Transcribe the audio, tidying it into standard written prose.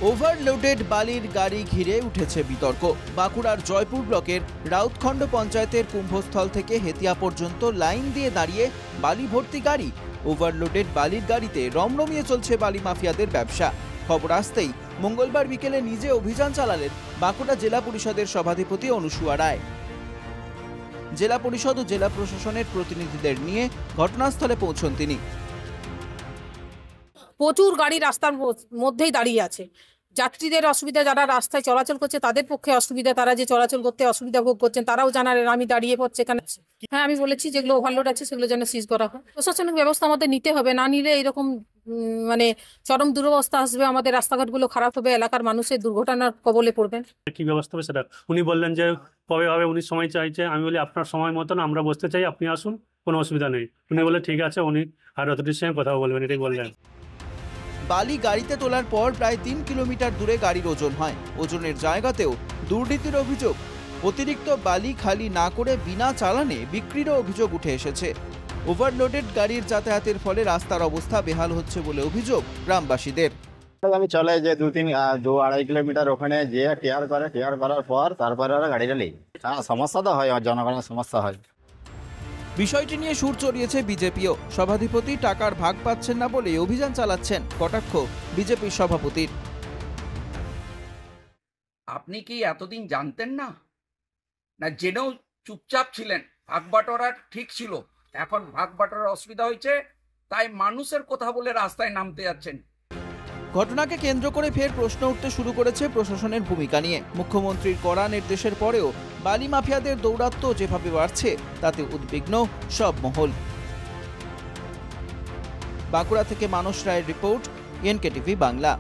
Overloaded বালির গাড়ি ঘিরে উঠেছে বিতর্ক। বাঁকুড়ার জয়পুর ব্লকের রাউতখণ্ড পঞ্চায়েতের কুম্ভস্থল থেকে হেতিয়া পর্যন্ত লাইন দিয়ে দাঁড়িয়ে বালি ভর্তি গাড়ি। ওভারলোডেড বালির গাড়িতে রমরমিয়ে চলছে বালি মাফিয়াদের ব্যবসা। খবর আসতেই মঙ্গলবার বিকেলে নিজে অভিযান চালালেন বাঁকুড়া জেলা পরিষদের সভাধিপতি অনুসুয়া রায়। জেলা পরিষদ ও জেলা প্রশাসনের প্রতিনিধিদের নিয়ে ঘটনাস্থলে পৌঁছন তিনি। প্রচুর গাড়ি রাস্তার মধ্যেই দাঁড়িয়ে আছে। যাত্রীদের অসুবিধা, যারা রাস্তায় চলাচল করছে তাদের পক্ষে অসুবিধা, তারা যে চলাচল করতে অসুবিধা ভোগ করছেন তারাও জানালেন আমি দাঁড়িয়ে পড়ছি এখানে। হ্যাঁ, আমি বলেছি যেগুলো ওভারলোড আছে সেগুলো যেন সিজ করা হয়। প্রশাসনিক ব্যবস্থা আমাদের নিতে হবে, না নিলে এরকম মানে চরম দুরবস্থা আসবে, আমাদের রাস্তাঘাটগুলো খারাপ হবে, এলাকার মানুষের দুর্ঘটনার কবলে পড়বেন। কি ব্যবস্থা হবে সেটা উনি বললেন যে কবে হবে, উনি সময় চাইছে। আমি বলি আপনার সময় মতন আমরা বসতে চাই, আপনি আসুন, কোনো অসুবিধা নেই। উনি বলে ঠিক আছে, উনি আর অথরিটির সঙ্গে কথা বলবেন, এটাই বললেন। বালি গাড়িতে তোলার পর প্রায় 3 কিলোমিটার দূরে গাড়ির ওজন হয়। ওজনের জায়গাতেও দুর্নীতির অভিযোগ। অতিরিক্ত বালি খালি না করে বিনা চালানে বিক্রিরও অভিযোগ উঠে এসেছে। ওভারলোডেড গাড়ির যাতায়াতের ফলে রাস্তার অবস্থা বেহাল হচ্ছে বলে অভিযোগ গ্রামবাসীদের। আমি চলে যে 2-2.5 কিলোমিটার ওখানে যে কেয়ার করার পর তারপরে ওরা গাড়িটা নেই। সমস্যা তো হয়, জনগণের সমস্যা হয়। বিষয়টি নিয়ে সুর চড়িয়েছে বিজেপিও। সভাধিপতি টাকার ভাগ পাচ্ছেন না বলে অভিযান চালাচ্ছেন, কটাক্ষ বিজেপির সভাপতির। আপনি কি এতদিন জানতেন না? না জেনেও চুপচাপ ছিলেন? ভাগ বাটোয়ারা ঠিক ছিল, এখন ভাগ বাটোয়ারার অসুবিধা হয়েছে, তাই মানুষের কথা বলে রাস্তায় নামতে যাচ্ছেন। ঘটনাকে কেন্দ্র করে ফের প্রশ্ন উঠতে শুরু করেছে প্রশাসনের ভূমিকা নিয়ে। মুখ্যমন্ত্রীর কড়া নির্দেশের পরেও বালি মাফিয়াদের দৌরাত্ম্য যেভাবে বাড়ছে তাতে উদ্বিগ্ন সব মহল। বাঁকুড়া থেকে মানস রায়ের রিপোর্ট, এনকেটিভি বাংলা।